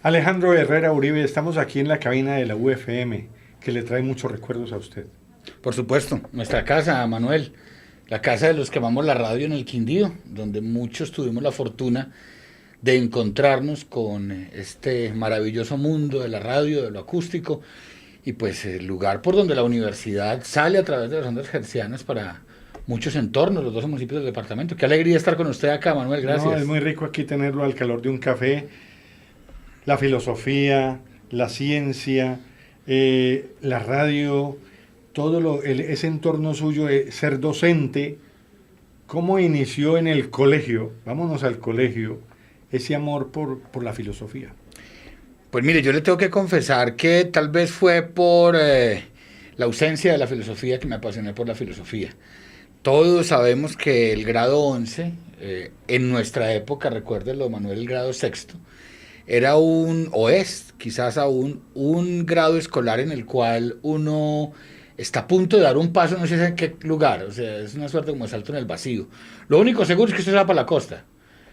Alejandro Herrera Uribe, estamos aquí en la cabina de la UFM, que le trae muchos recuerdos a usted. Por supuesto, nuestra casa, Manuel, la casa de los que amamos la radio en el Quindío, donde muchos tuvimos la fortuna de encontrarnos con este maravilloso mundo de la radio, de lo acústico, y pues el lugar por donde la universidad sale a través de las ondas hertzianas para muchos entornos, los 12 municipios del departamento. Qué alegría estar con usted acá, Manuel, gracias. No, es muy rico aquí tenerlo al calor de un café. La filosofía, la ciencia, la radio, ese entorno suyo, ser docente. ¿Cómo inició en el colegio? Vámonos al colegio, ese amor por la filosofía. Pues mire, yo le tengo que confesar que tal vez fue por la ausencia de la filosofía que me apasioné por la filosofía. Todos sabemos que el grado 11, en nuestra época, recuérdelo, Manuel, el grado sexto, era o es quizás aún, un grado escolar en el cual uno está a punto de dar un paso, no sé en qué lugar, o sea, es una suerte como de salto en el vacío. Lo único seguro es que usted se va para la costa.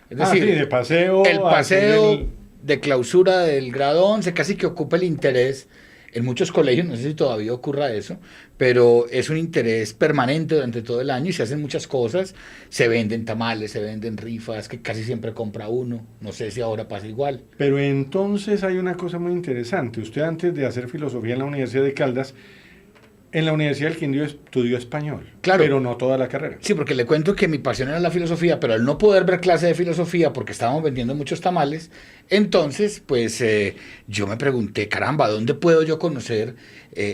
Es decir, sí, de paseo. El paseo de clausura del grado 11 casi que ocupa el interés en muchos colegios, no sé si todavía ocurra eso, pero es un interés permanente durante todo el año y se hacen muchas cosas, se venden tamales, se venden rifas, que casi siempre compra uno, no sé si ahora pasa igual. Pero entonces hay una cosa muy interesante, usted antes de hacer filosofía en la Universidad de Caldas, en la Universidad del Quindío estudió español, claro, pero no toda la carrera. Sí, porque le cuento que mi pasión era la filosofía, pero al no poder ver clase de filosofía porque estábamos vendiendo muchos tamales, entonces pues yo me pregunté, caramba, ¿dónde puedo yo conocer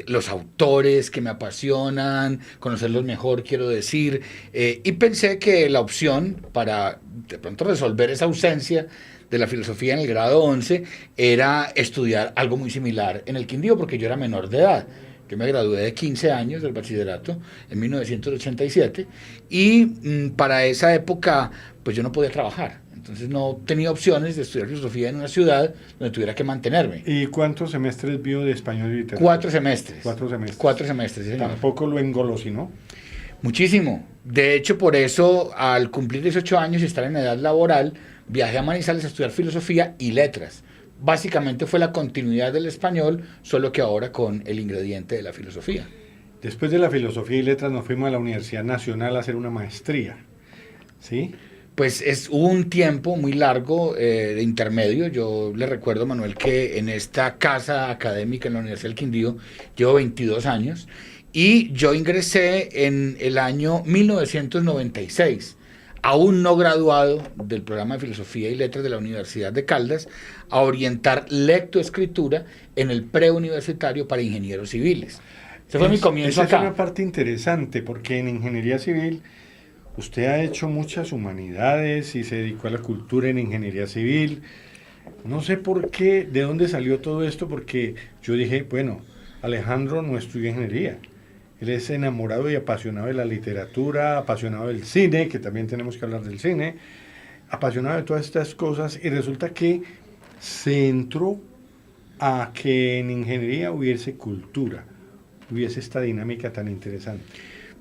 los autores que me apasionan, conocerlos mejor, quiero decir? Y pensé que la opción para de pronto resolver esa ausencia de la filosofía en el grado 11 era estudiar algo muy similar en el Quindío, porque yo era menor de edad. Yo me gradué de 15 años del bachillerato en 1987 y para esa época pues yo no podía trabajar. Entonces no tenía opciones de estudiar filosofía en una ciudad donde tuviera que mantenerme. ¿Y cuántos semestres vio de español y literatura? 4 semestres. 4 semestres. 4 semestres, sí, señor. Tampoco lo engolosinó. Muchísimo. De hecho, por eso, al cumplir 18 años y estar en edad laboral, viajé a Manizales a estudiar filosofía y letras. Básicamente fue la continuidad del español, solo que ahora con el ingrediente de la filosofía. Después de la filosofía y letras nos fuimos a la Universidad Nacional a hacer una maestría, ¿sí? Pues hubo un tiempo muy largo de intermedio. Yo le recuerdo, Manuel, que en esta casa académica en la Universidad del Quindío llevo 22 años y yo ingresé en el año 1996. Aún no graduado del programa de Filosofía y Letras de la Universidad de Caldas, a orientar lectoescritura en el preuniversitario para ingenieros civiles. Ese fue mi comienzo acá. Esa es una parte interesante, porque en ingeniería civil usted ha hecho muchas humanidades y se dedicó a la cultura en ingeniería civil. No sé por qué, de dónde salió todo esto, porque yo dije, bueno, Alejandro no estudió ingeniería. Él es enamorado y apasionado de la literatura, apasionado del cine, que también tenemos que hablar del cine, apasionado de todas estas cosas, y resulta que se entró a que en ingeniería hubiese cultura, hubiese esta dinámica tan interesante.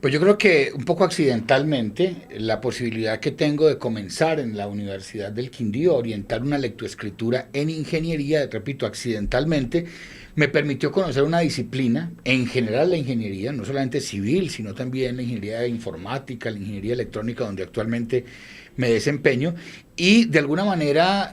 Pues yo creo que un poco accidentalmente, la posibilidad que tengo de comenzar en la Universidad del Quindío a orientar una lectoescritura en ingeniería, repito, accidentalmente, me permitió conocer una disciplina, en general la ingeniería, no solamente civil, sino también la ingeniería informática, la ingeniería electrónica, donde actualmente me desempeño, y de alguna manera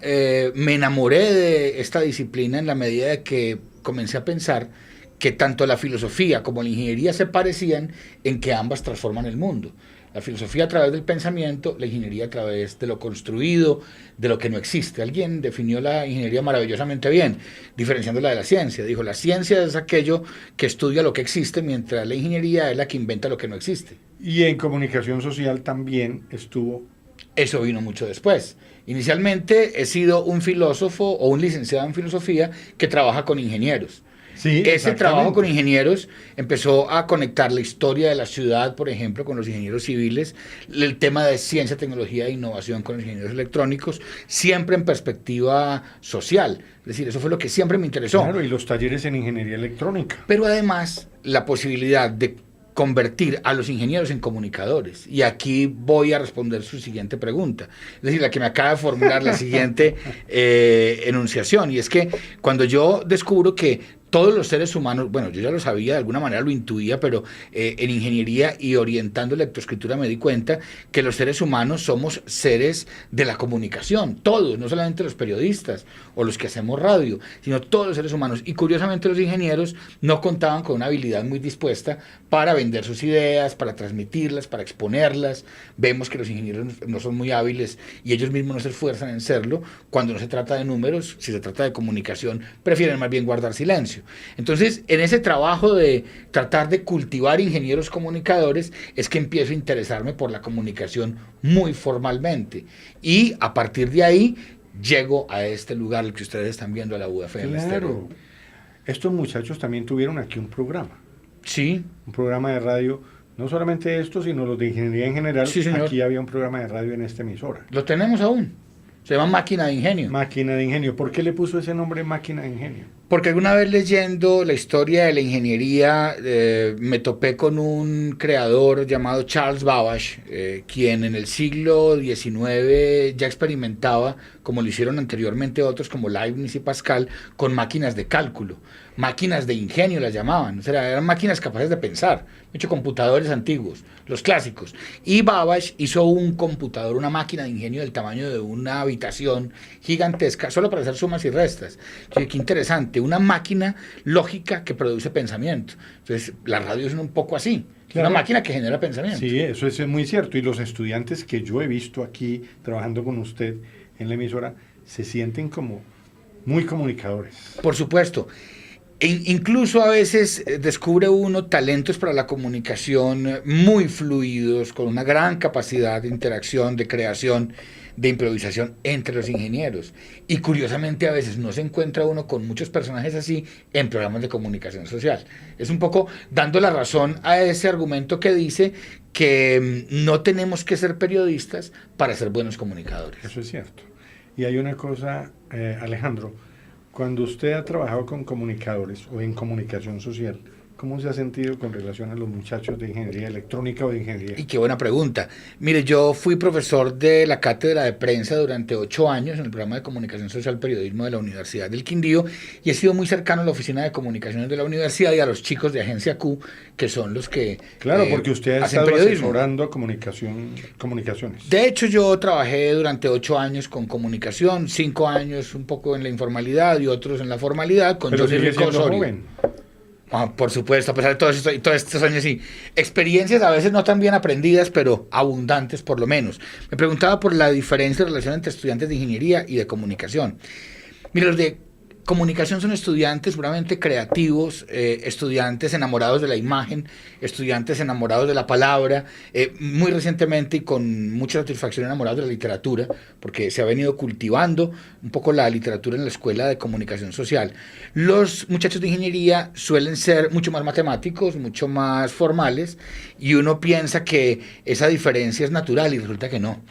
me enamoré de esta disciplina en la medida de que comencé a pensar que tanto la filosofía como la ingeniería se parecían en que ambas transforman el mundo. La filosofía a través del pensamiento, la ingeniería a través de lo construido, de lo que no existe. Alguien definió la ingeniería maravillosamente bien, diferenciándola de la ciencia. Dijo, la ciencia es aquello que estudia lo que existe, mientras la ingeniería es la que inventa lo que no existe. Y en comunicación social también estuvo. Eso vino mucho después. Inicialmente he sido un filósofo o un licenciado en filosofía que trabaja con ingenieros. Sí, Ese trabajo con exactamente. ingenieros empezó a conectar la historia de la ciudad, por ejemplo, con los ingenieros civiles, el tema de ciencia, tecnología e innovación con los ingenieros electrónicos, siempre en perspectiva social. Es decir, eso fue lo que siempre me interesó. Claro, y los talleres en ingeniería electrónica. Pero además, la posibilidad de convertir a los ingenieros en comunicadores. Y aquí voy a responder su siguiente pregunta. Es decir, la que me acaba de formular la siguiente enunciación. Y es que cuando yo descubro que todos los seres humanos, bueno, yo ya lo sabía, de alguna manera lo intuía, pero en ingeniería y orientando lectoescritura me di cuenta que los seres humanos somos seres de la comunicación, todos, no solamente los periodistas o los que hacemos radio, sino todos los seres humanos. Y curiosamente los ingenieros no contaban con una habilidad muy dispuesta para vender sus ideas, para transmitirlas, para exponerlas. Vemos que los ingenieros no son muy hábiles y ellos mismos no se esfuerzan en serlo. Cuando no se trata de números, si se trata de comunicación, prefieren más bien guardar silencio. Entonces, en ese trabajo de tratar de cultivar ingenieros comunicadores, es que empiezo a interesarme por la comunicación muy formalmente. Y a partir de ahí, llego a este lugar, el que ustedes están viendo, a la UFM Estéreo. Claro. Estos muchachos también tuvieron aquí Sí, un programa de radio, no solamente estos, sino los de ingeniería en general. sí, señor. Aquí había un programa de radio en esta emisora. Lo tenemos aún. Se llama Máquina de Ingenio. Máquina de Ingenio. ¿Por qué le puso ese nombre Máquina de Ingenio? Porque alguna vez leyendo la historia de la ingeniería me topé con un creador llamado Charles Babbage, quien en el siglo XIX ya experimentaba, como lo hicieron anteriormente otros como Leibniz y Pascal, con máquinas de cálculo, máquinas de ingenio las llamaban, o sea, eran máquinas capaces de pensar, muchos computadores antiguos, los clásicos. Y Babbage hizo un computador, una máquina de ingenio del tamaño de una habitación gigantesca, solo para hacer sumas y restas. Qué interesante, una máquina lógica que produce pensamiento. Entonces, la radio es un poco así. Claro. Una máquina que genera pensamiento. Sí, eso es muy cierto. Y los estudiantes que yo he visto aquí trabajando con usted en la emisora se sienten como muy comunicadores. Por supuesto. Incluso a veces descubre uno talentos para la comunicación muy fluidos, con una gran capacidad de interacción, de creación, de improvisación entre los ingenieros. Y curiosamente a veces no se encuentra uno con muchos personajes así en programas de comunicación social. Es un poco dando la razón a ese argumento que dice que no tenemos que ser periodistas para ser buenos comunicadores. Eso es cierto. Y hay una cosa, Alejandro, cuando usted ha trabajado con comunicadores o en comunicación social, ¿cómo se ha sentido con relación a los muchachos de ingeniería electrónica o de ingeniería? Y qué buena pregunta. Mire, yo fui profesor de la cátedra de prensa durante 8 años en el programa de comunicación social periodismo de la Universidad del Quindío y he sido muy cercano a la oficina de comunicaciones de la universidad y a los chicos de Agencia Q, que son los que Claro, porque usted ha hacen estado periodismo. asesorando comunicaciones. De hecho, yo trabajé durante 8 años con comunicación, 5 años un poco en la informalidad y otros en la formalidad, con Pero Johnny sigue Rico siendo Osorio. joven. Ah, por supuesto, a pesar de todos estos años, sí. Experiencias a veces no tan bien aprendidas, pero abundantes por lo menos. Me preguntaba por la diferencia de relación entre estudiantes de ingeniería y de comunicación. Mira, los de comunicación son estudiantes puramente creativos, estudiantes enamorados de la imagen, estudiantes enamorados de la palabra, muy recientemente y con mucha satisfacción enamorados de la literatura, porque se ha venido cultivando un poco la literatura en la escuela de comunicación social. Los muchachos de ingeniería suelen ser mucho más matemáticos, mucho más formales, y uno piensa que esa diferencia es natural y resulta que no.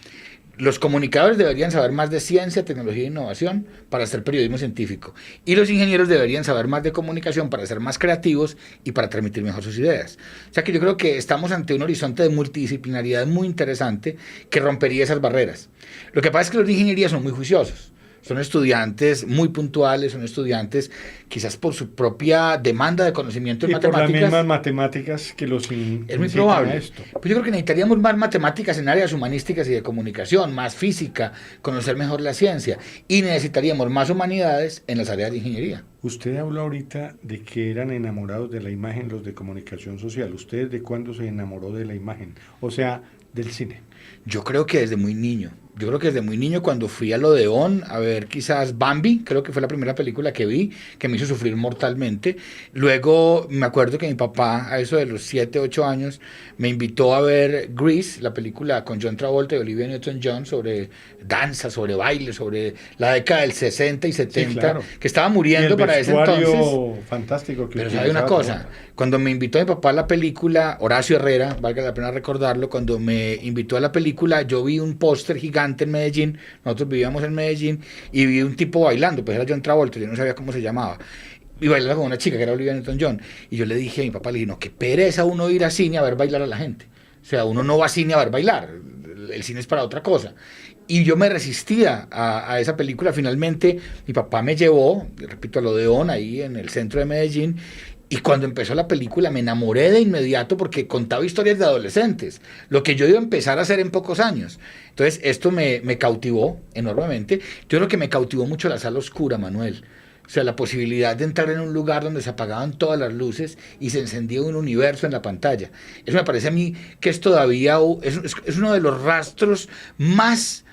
Los comunicadores deberían saber más de ciencia, tecnología e innovación para hacer periodismo científico. Y los ingenieros deberían saber más de comunicación para ser más creativos y para transmitir mejor sus ideas. O sea que yo creo que estamos ante un horizonte de multidisciplinaridad muy interesante que rompería esas barreras. Lo que pasa es que los de ingeniería son muy juiciosos. Son estudiantes muy puntuales, son estudiantes quizás por su propia demanda de conocimiento en Y por las matemáticas. mismas matemáticas que los Es muy incitan probable. a esto. Pues yo creo que necesitaríamos más matemáticas en áreas humanísticas y de comunicación, más física, conocer mejor la ciencia. Y necesitaríamos más humanidades en las áreas de ingeniería. Usted habló ahorita de que eran enamorados de la imagen los de comunicación social. ¿Usted de cuándo se enamoró de la imagen? O sea, del cine? Yo creo que desde muy niño. Yo creo que desde muy niño, cuando fui al Odeón a ver quizás Bambi, creo que fue la primera película que vi, que me hizo sufrir mortalmente. Luego me acuerdo que mi papá, a eso de los 7, 8 años, me invitó a ver Grease, la película con John Travolta y Olivia Newton-John sobre danza, sobre baile, sobre la década del 60 y 70, sí, claro, que estaba muriendo para ese entonces. Fantástico. Pero sabe una cosa, cuando me invitó mi papá a la película, Horacio Herrera, valga la pena recordarlo, cuando me invitó a la película, yo vi un póster gigante en Medellín, nosotros vivíamos en Medellín, y vi un tipo bailando, pues era John Travolta, yo no sabía cómo se llamaba, y bailaba con una chica que era Olivia Newton-John, y yo le dije a mi papá, le dije, no, qué pereza uno ir a cine a ver bailar a la gente, o sea, uno no va a cine a ver bailar, el cine es para otra cosa. Y yo me resistía a esa película. Finalmente mi papá me llevó, repito, al Odeón, ahí en el centro de Medellín, y cuando empezó la película me enamoré de inmediato porque contaba historias de adolescentes, lo que yo iba a empezar a hacer en pocos años. Entonces esto me cautivó enormemente. Yo creo que me cautivó mucho la sala oscura, Manuel. O sea, la posibilidad de entrar en un lugar donde se apagaban todas las luces y se encendía un universo en la pantalla. Eso me parece a mí que es todavía, es uno de los rastros más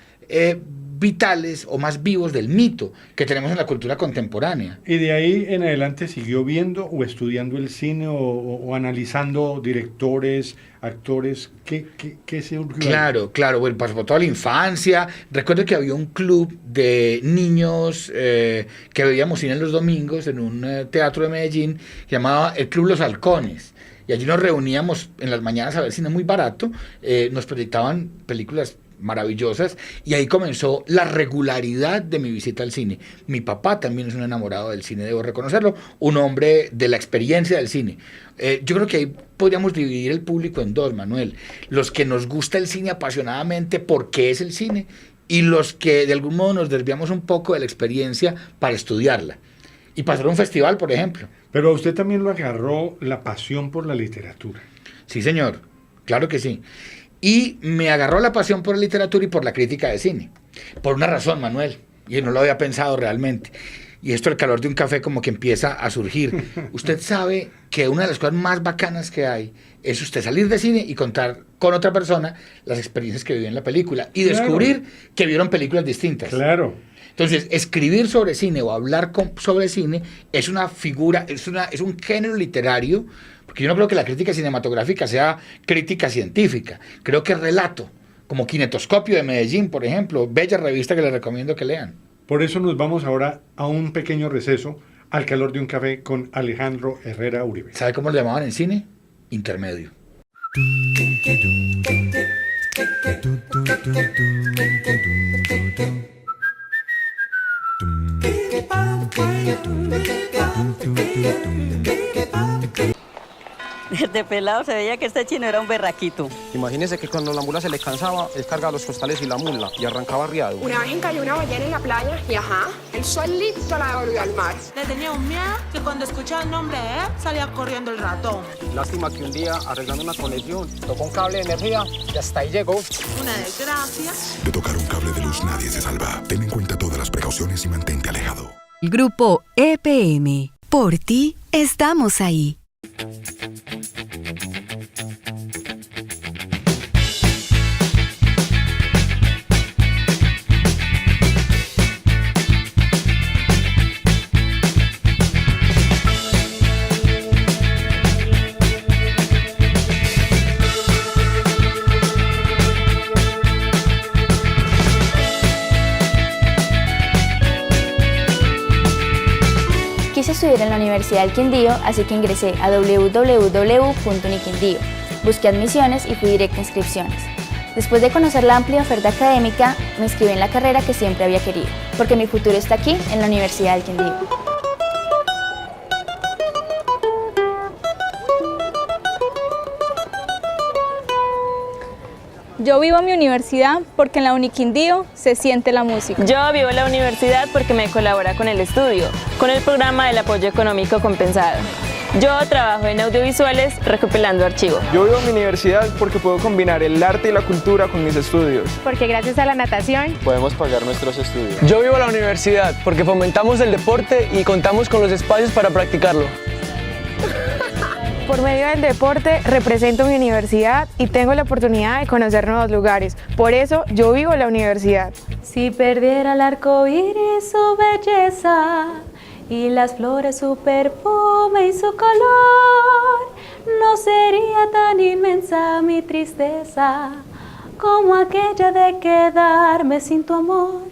vitales o más vivos del mito que tenemos en la cultura contemporánea. ¿Y de ahí en adelante siguió viendo o estudiando el cine o analizando directores, actores? ¿Qué se urgió? Claro, bueno, pasó por toda la infancia. Recuerdo que había un club de niños que veíamos cine los domingos en un teatro de Medellín llamado el Club Los Halcones. Y allí nos reuníamos en las mañanas a ver cine muy barato, nos proyectaban películas maravillosas, y ahí comenzó la regularidad de mi visita al cine. Mi papá también es un enamorado del cine, debo reconocerlo, un hombre de la experiencia del cine. Yo creo que ahí podríamos dividir el público en dos, Manuel: los que nos gusta el cine apasionadamente porque es el cine, y los que de algún modo nos desviamos un poco de la experiencia para estudiarla y pasar a un festival, por ejemplo. Pero a usted también lo agarró la pasión por la literatura. Sí, señor, claro que sí. Y me agarró la pasión por la literatura y por la crítica de cine. Por una razón, Manuel, y no lo había pensado realmente. Y esto, el calor de un café, como que empieza a surgir. Usted sabe que una de las cosas más bacanas que hay es usted salir de cine y contar con otra persona las experiencias que vivió en la película y descubrir que vieron películas distintas. Claro. Entonces, escribir sobre cine o hablar sobre cine es una figura, es un género literario, porque yo no creo que la crítica cinematográfica sea crítica científica. Creo que es relato, como Kinetoscopio de Medellín, por ejemplo, bella revista que les recomiendo que lean. Por eso nos vamos ahora a un pequeño receso, al calor de un café, con Alejandro Herrera Uribe. ¿Sabe cómo lo llamaban en cine? Intermedio. Desde pelado se veía que este chino era un berraquito. Imagínese que cuando la mula se le cansaba, él cargaba los costales y la mula y arrancaba arriado. Una vez encalló una ballena en la playa y el solito la devolvió al mar. Le tenía un miedo que cuando escuchaba el nombre de él, salía corriendo el ratón. Lástima que un día, arreglando una conexión, tocó un cable de energía y hasta ahí llegó. Una desgracia. De tocar un cable de luz nadie se salva. Ten en cuenta todas las precauciones y mantente alejado. El grupo EPM. Por ti, estamos ahí. Quise estudiar en la Universidad del Quindío, así que ingresé a www.uniquindío. Busqué admisiones y fui directo a inscripciones. Después de conocer la amplia oferta académica, me inscribí en la carrera que siempre había querido, porque mi futuro está aquí, en la Universidad del Quindío. Yo vivo en mi universidad porque en la Uniquindío se siente la música. Yo vivo en la universidad porque me colabora con el estudio, con el programa del apoyo económico compensado. Yo trabajo en audiovisuales recopilando archivos. Yo vivo en mi universidad porque puedo combinar el arte y la cultura con mis estudios. Porque gracias a la natación podemos pagar nuestros estudios. Yo vivo en la universidad porque fomentamos el deporte y contamos con los espacios para practicarlo. por medio del deporte represento mi universidad y tengo la oportunidad de conocer nuevos lugares. Por eso yo vivo la universidad. Si perdiera el arco iris su belleza y las flores su perfume y su color, no sería tan inmensa mi tristeza como aquella de quedarme sin tu amor.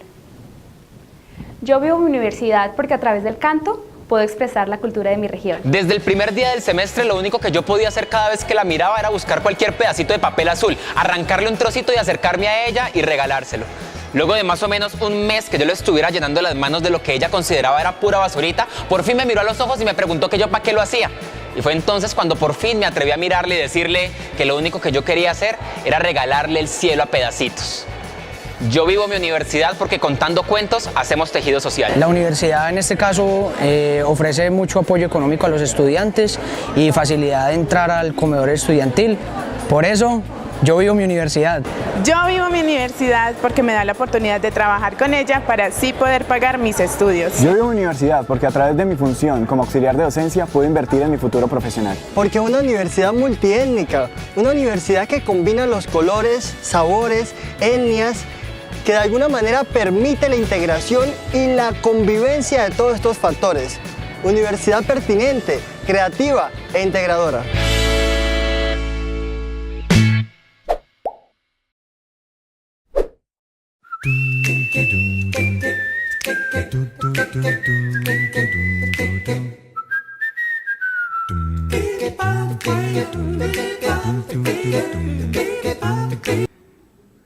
Yo vivo mi universidad porque a través del canto puedo expresar la cultura de mi región. Desde el primer día del semestre, lo único que yo podía hacer cada vez que la miraba era buscar cualquier pedacito de papel azul, arrancarle un trocito y acercarme a ella y regalárselo. Luego de más o menos un mes que yo le estuviera llenando las manos de lo que ella consideraba era pura basurita, por fin me miró a los ojos y me preguntó que yo para qué lo hacía. Y fue entonces cuando por fin me atreví a mirarle y decirle que lo único que yo quería hacer era regalarle el cielo a pedacitos. Yo vivo mi universidad porque contando cuentos hacemos tejido social. La universidad en este caso ofrece mucho apoyo económico a los estudiantes y facilidad de entrar al comedor estudiantil. Por eso yo vivo mi universidad. Yo vivo mi universidad porque me da la oportunidad de trabajar con ella para así poder pagar mis estudios. Yo vivo mi universidad porque a través de mi función como auxiliar de docencia puedo invertir en mi futuro profesional. Porque una universidad multiétnica, una universidad que combina los colores, sabores, etnias, que de alguna manera permite la integración y la convivencia de todos estos factores. Universidad pertinente, creativa e integradora.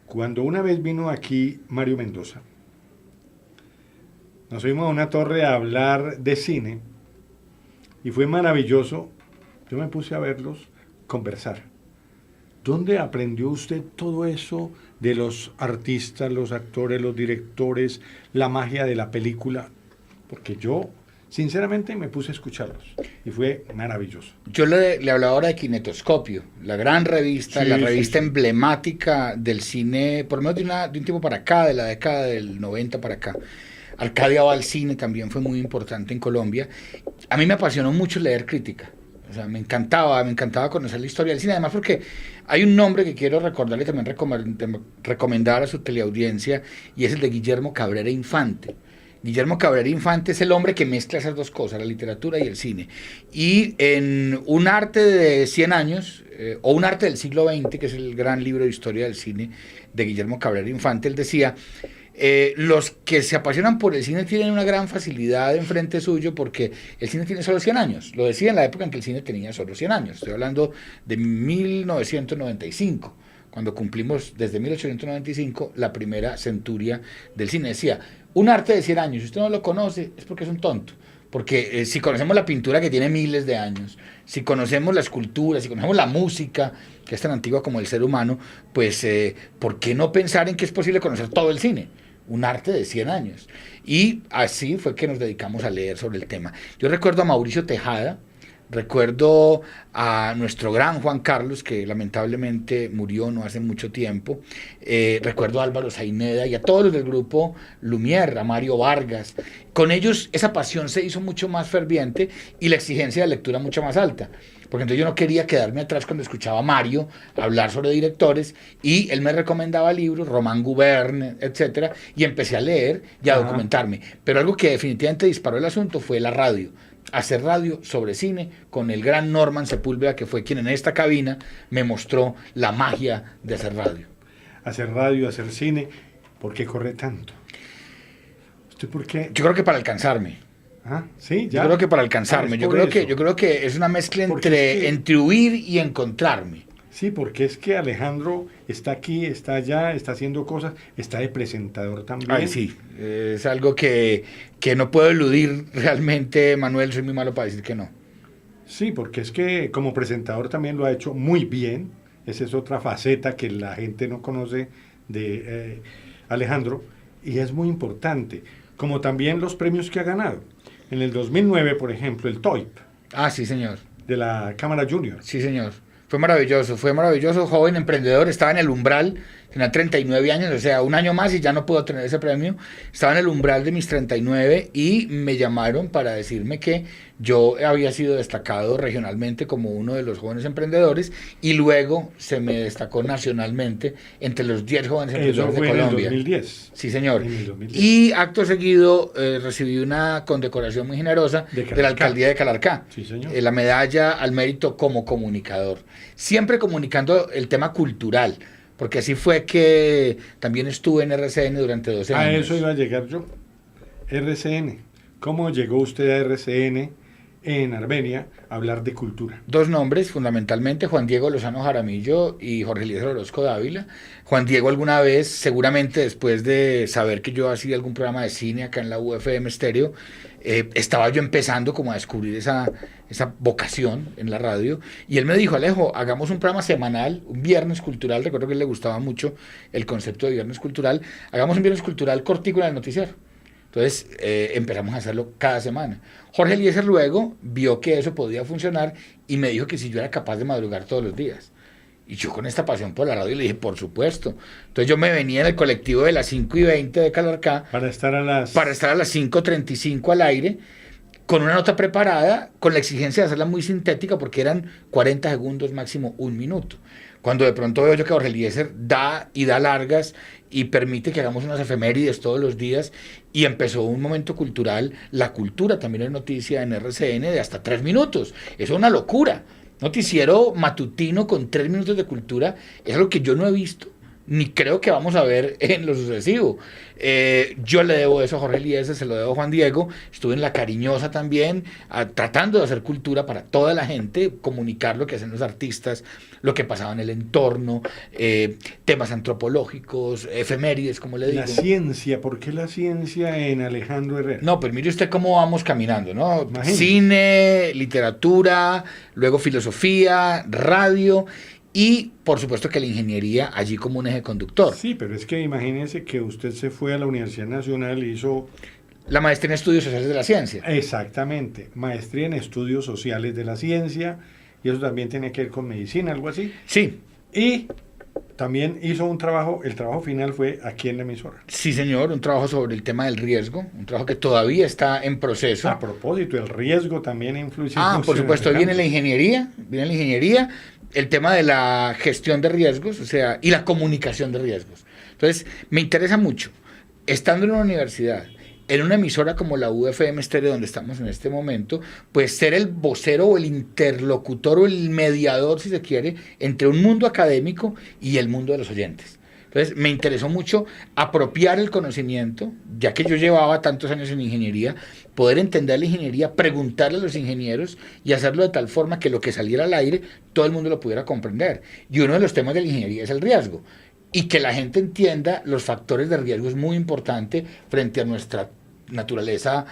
Cuando una vez vino aquí Mario Mendoza, nos fuimos a una torre a hablar de cine y fue maravilloso. Yo me puse a verlos conversar. ¿Dónde aprendió usted todo eso de los artistas, los actores, los directores, la magia de la película? Porque yo, sinceramente, me puse a escucharlos y fue maravilloso. Yo le hablaba ahora de Kinetoscopio, la gran revista, Sí, la revista sí. emblemática del cine, por lo menos de un tiempo para acá, de la década del 90 para acá. Arcadia va al cine también fue muy importante en Colombia. A mí me apasionó mucho leer crítica. O sea, me encantaba conocer la historia del cine, además porque hay un nombre que quiero recordarle y también recomendar a su teleaudiencia, y es el de Guillermo Cabrera Infante. Guillermo Cabrera Infante es el hombre que mezcla esas dos cosas, la literatura y el cine. Y en Un arte de 100 años, o Un arte del siglo XX, que es el gran libro de historia del cine de Guillermo Cabrera Infante, él decía, los que se apasionan por el cine tienen una gran facilidad enfrente suyo porque el cine tiene solo 100 años. Lo decía en la época en que el cine tenía solo 100 años. Estoy hablando de 1995. Cuando cumplimos desde 1895 la primera centuria del cine. Decía, un arte de 100 años, si usted no lo conoce es porque es un tonto, porque si conocemos la pintura que tiene miles de años, si conocemos la escultura, si conocemos la música, que es tan antigua como el ser humano, pues ¿por qué no pensar en que es posible conocer todo el cine? Un arte de 100 años. Y así fue que nos dedicamos a leer sobre el tema. Yo recuerdo a Mauricio Tejada, recuerdo a nuestro gran Juan Carlos, que lamentablemente murió no hace mucho tiempo, recuerdo a Álvaro Zaineda y a todos los del grupo Lumière, a Mario Vargas. Con ellos esa pasión se hizo mucho más ferviente y la exigencia de lectura mucho más alta, porque entonces yo no quería quedarme atrás cuando escuchaba a Mario hablar sobre directores, y él me recomendaba libros, Román Gubern, etcétera, y empecé a leer y a documentarme. Pero algo que definitivamente disparó el asunto fue la radio. Hacer radio sobre cine con el gran Norman Sepúlveda, que fue quien en esta cabina me mostró la magia de hacer radio. Hacer radio, hacer cine, ¿por qué corre tanto? ¿Usted por qué? Yo creo que para alcanzarme. Ah, sí, ya. Yo creo que para alcanzarme. Yo creo que es una mezcla entre huir y encontrarme. Sí, porque es que Alejandro está aquí, está allá, está haciendo cosas, está de presentador también. Ay, sí, es algo que no puedo eludir realmente, Manuel, soy muy malo para decir que no. Sí, porque es que como presentador también lo ha hecho muy bien, esa es otra faceta que la gente no conoce de Alejandro, y es muy importante, como también los premios que ha ganado. En el 2009, por ejemplo, el TOIP. Ah, sí, señor. De la Cámara Junior. Sí, señor. Fue maravilloso, joven emprendedor, estaba en el umbral tenía 39 años, o sea, un año más y ya no puedo tener ese premio. Estaba en el umbral de mis 39 y me llamaron para decirme que yo había sido destacado regionalmente como uno de los jóvenes emprendedores y luego se me destacó nacionalmente entre los 10 jóvenes emprendedores de Colombia. En el 2010. Sí, señor. En el 2010. Y acto seguido recibí una condecoración muy generosa de la alcaldía de Calarcá. Sí, señor. La medalla al mérito como comunicador. Siempre comunicando el tema cultural, porque así fue que también estuve en RCN durante 12 años. A eso iba a llegar yo. RCN. ¿Cómo llegó usted a RCN en Armenia a hablar de cultura? Dos nombres, fundamentalmente, Juan Diego Lozano Jaramillo y Jorge Eliezer Orozco Dávila. Juan Diego alguna vez, seguramente después de saber que yo hacía algún programa de cine acá en la UFM Estéreo, estaba yo empezando como a descubrir esa vocación en la radio, y él me dijo: Alejo, hagamos un programa semanal, un viernes cultural. Recuerdo que a él le gustaba mucho el concepto de viernes cultural. Hagamos un viernes cultural cortico en el noticiero. Entonces empezamos a hacerlo cada semana. Jorge Eliezer luego vio que eso podía funcionar y me dijo que si yo era capaz de madrugar todos los días. Y yo, con esta pasión por la radio, le dije: por supuesto. Entonces yo me venía en el colectivo de las 5:20 de Calarcá para estar a las 5:35 al aire, con una nota preparada, con la exigencia de hacerla muy sintética, porque eran 40 segundos, máximo un minuto. Cuando de pronto veo yo que Jorge Eliezer da largas y permite que hagamos unas efemérides todos los días, y empezó un momento cultural. La cultura también es noticia en RCN de hasta 3 minutos. Eso es una locura. Noticiero matutino con 3 minutos de cultura es algo que yo no he visto, ni creo que vamos a ver en lo sucesivo. Yo le debo eso a Jorge Eliezer, se lo debo a Juan Diego. Estuve en La Cariñosa también, tratando de hacer cultura para toda la gente, comunicar lo que hacen los artistas, lo que pasaba en el entorno, temas antropológicos, efemérides, como le digo. La ciencia, ¿por qué la ciencia en Alejandro Herrera? No, pues mire usted cómo vamos caminando, ¿no? Imagínese. Cine, literatura, luego filosofía, radio, y por supuesto que la ingeniería allí como un eje conductor. Sí, pero es que imagínense que usted se fue a la Universidad Nacional y hizo... La maestría en Estudios Sociales de la Ciencia. Exactamente, maestría en Estudios Sociales de la Ciencia, y eso también tiene que ver con medicina, algo así. Sí. Y también hizo un trabajo, el trabajo final fue aquí en la emisora. Sí, señor, un trabajo sobre el tema del riesgo, un trabajo que todavía está en proceso. A propósito, el riesgo también influye. Por supuesto, hoy viene la ingeniería, el tema de la gestión de riesgos, o sea, y la comunicación de riesgos. Entonces, me interesa mucho, estando en una universidad, en una emisora como la UFM Estéreo, donde estamos en este momento, pues ser el vocero o el interlocutor o el mediador, si se quiere, entre un mundo académico y el mundo de los oyentes. Entonces, me interesó mucho apropiar el conocimiento, ya que yo llevaba tantos años en ingeniería, poder entender la ingeniería, preguntarle a los ingenieros y hacerlo de tal forma que lo que saliera al aire, todo el mundo lo pudiera comprender. Y uno de los temas de la ingeniería es el riesgo. Y que la gente entienda los factores de riesgo es muy importante frente a nuestra naturaleza,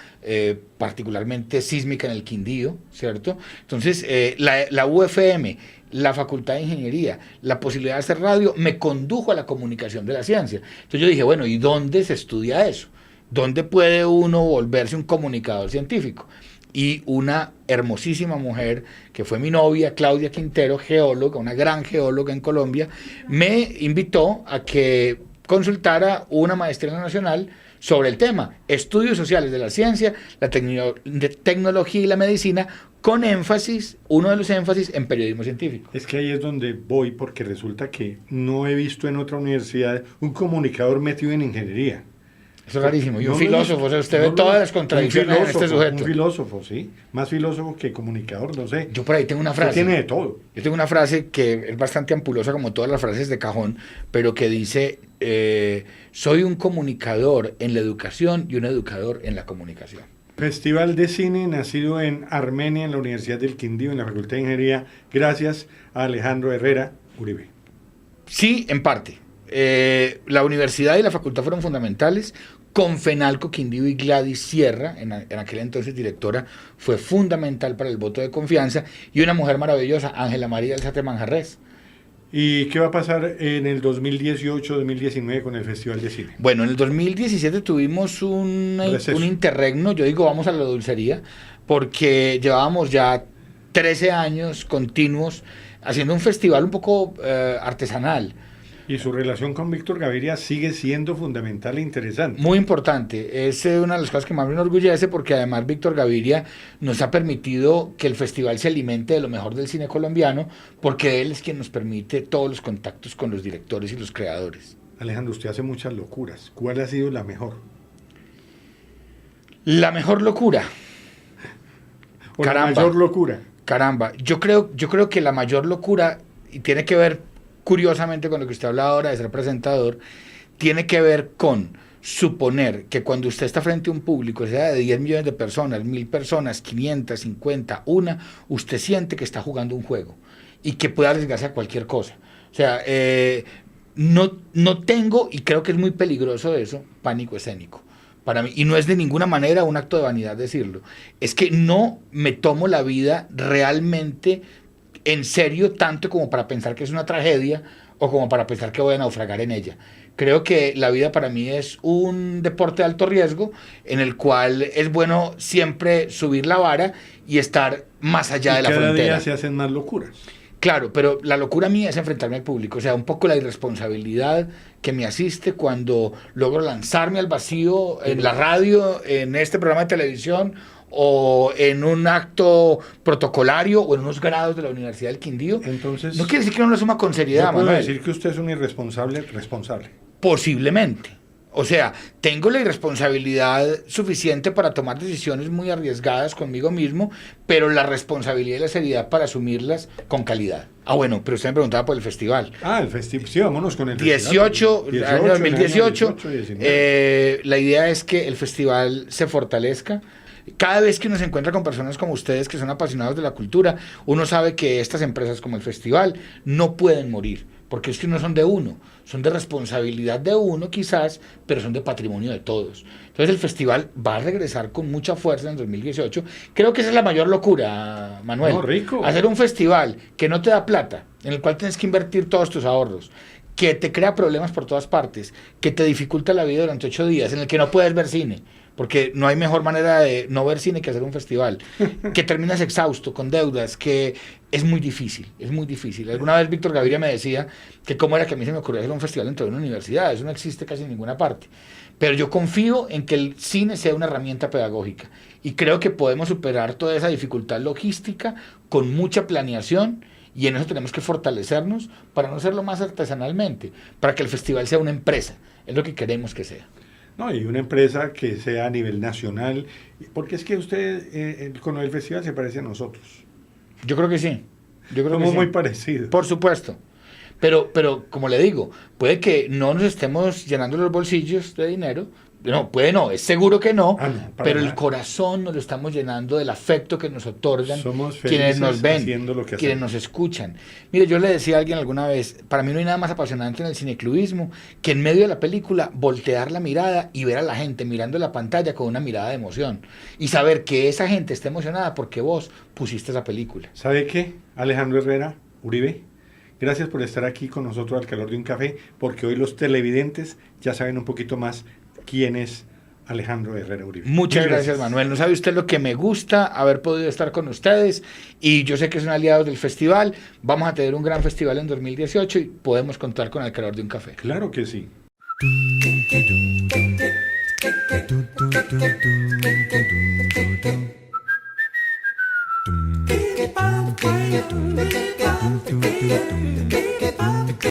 particularmente sísmica en el Quindío, ¿cierto? Entonces, la UFM, la Facultad de Ingeniería, la posibilidad de hacer radio, me condujo a la comunicación de la ciencia. Entonces yo dije, bueno, ¿y dónde se estudia eso? ¿Dónde puede uno volverse un comunicador científico? Y una hermosísima mujer, que fue mi novia, Claudia Quintero, geóloga, una gran geóloga en Colombia, me invitó a que consultara una maestría nacional sobre el tema, estudios sociales de la ciencia, la tecnología y la medicina, con énfasis, uno de los énfasis en periodismo científico. Es que ahí es donde voy, porque resulta que no he visto en otra universidad un comunicador metido en ingeniería. Eso es rarísimo. Y un filósofo, o sea, usted ve todas las contradicciones en este sujeto. Un filósofo, sí. Más filósofo que comunicador, no sé. Yo por ahí tengo una frase. Tiene de todo. Yo tengo una frase que es bastante ampulosa, como todas las frases de cajón, pero que dice, soy un comunicador en la educación y un educador en la comunicación. Festival de Cine nacido en Armenia, en la Universidad del Quindío, en la Facultad de Ingeniería, gracias a Alejandro Herrera Uribe. Sí, en parte. La universidad y la facultad fueron fundamentales. Confenalco Quindío y Gladys Sierra, en aquel entonces directora, fue fundamental para el voto de confianza, y una mujer maravillosa, Ángela María Alzate Manjarrés. ¿Y qué va a pasar en el 2018-2019 con el Festival de Cine? Bueno, en el 2017 tuvimos un interregno, yo digo vamos a la dulcería, porque llevábamos ya 13 años continuos haciendo un festival un poco artesanal. Y su relación con Víctor Gaviria sigue siendo fundamental e interesante. Muy importante, es una de las cosas que más me enorgullece porque además Víctor Gaviria nos ha permitido que el festival se alimente de lo mejor del cine colombiano porque él es quien nos permite todos los contactos con los directores y los creadores. Alejandro, usted hace muchas locuras. ¿Cuál ha sido la mejor? La mejor locura. O caramba, la mayor locura. Caramba, yo creo que la mayor locura, y tiene que ver curiosamente con lo que usted habla ahora de ser presentador, tiene que ver con suponer que cuando usted está frente a un público, sea de 10 millones de personas, 1000 personas, 500, 50, usted siente que está jugando un juego y que puede arriesgarse a cualquier cosa. O sea, no tengo, y creo que es muy peligroso eso, pánico escénico. Para mí, y no es de ninguna manera un acto de vanidad decirlo, es que no me tomo la vida realmente en serio tanto como para pensar que es una tragedia o como para pensar que voy a naufragar en ella. Creo que la vida para mí es un deporte de alto riesgo en el cual es bueno siempre subir la vara y estar más allá de la frontera. Cada día se hacen más locuras. Claro, pero la locura mía es enfrentarme al público, o sea, un poco la irresponsabilidad que me asiste cuando logro lanzarme al vacío en la radio, en este programa de televisión o en un acto protocolario o en unos grados de la Universidad del Quindío. Entonces, no quiere decir que no lo asuma con seriedad, ¿puedo Manuel? decir que usted es un irresponsable responsable? Posiblemente. O sea, tengo la irresponsabilidad suficiente para tomar decisiones muy arriesgadas conmigo mismo, pero la responsabilidad y la seriedad para asumirlas con calidad. Ah, bueno, pero usted me preguntaba por el festival. Ah, el festival, sí, vámonos con el 18, festival. Año 2018, 19. La idea es que el festival se fortalezca. Cada vez que uno se encuentra con personas como ustedes que son apasionados de la cultura, uno sabe que estas empresas como el festival no pueden morir, porque es que no son de uno, son de responsabilidad de uno quizás, pero son de patrimonio de todos. Entonces el festival va a regresar con mucha fuerza en 2018. Creo que esa es la mayor locura, Manuel. No, rico. Hacer un festival que no te da plata, en el cual tienes que invertir todos tus ahorros, que te crea problemas por todas partes, que te dificulta la vida durante 8 días, en el que no puedes ver cine, porque no hay mejor manera de no ver cine que hacer un festival, que terminas exhausto, con deudas, que es muy difícil, es muy difícil. Alguna vez Víctor Gaviria me decía que cómo era que a mí se me ocurrió hacer un festival dentro de una universidad, eso no existe casi en ninguna parte. Pero yo confío en que el cine sea una herramienta pedagógica y creo que podemos superar toda esa dificultad logística con mucha planeación. Y en eso tenemos que fortalecernos para no hacerlo más artesanalmente, para que el festival sea una empresa, es lo que queremos que sea. No, y una empresa que sea a nivel nacional, porque es que usted con el festival se parece a nosotros. Yo creo que sí. Somos muy parecidos. Por supuesto. Pero como le digo, puede que no nos estemos llenando los bolsillos de dinero. No, puede no, es seguro que no, pero el corazón nos lo estamos llenando del afecto que nos otorgan quienes nos ven, quienes nos escuchan. Mire, yo le decía a alguien alguna vez, para mí no hay nada más apasionante en el cineclubismo que en medio de la película voltear la mirada y ver a la gente mirando la pantalla con una mirada de emoción y saber que esa gente está emocionada porque vos pusiste esa película. ¿Sabe qué, Alejandro Herrera Uribe? Gracias por estar aquí con nosotros al calor de un café, porque hoy los televidentes ya saben un poquito más quién es Alejandro Herrera Uribe. Muchas gracias, Manuel. No sabe usted lo que me gusta haber podido estar con ustedes y yo sé que son aliados del festival. Vamos a tener un gran festival en 2018 y podemos contar con el calor de un café. Claro que sí.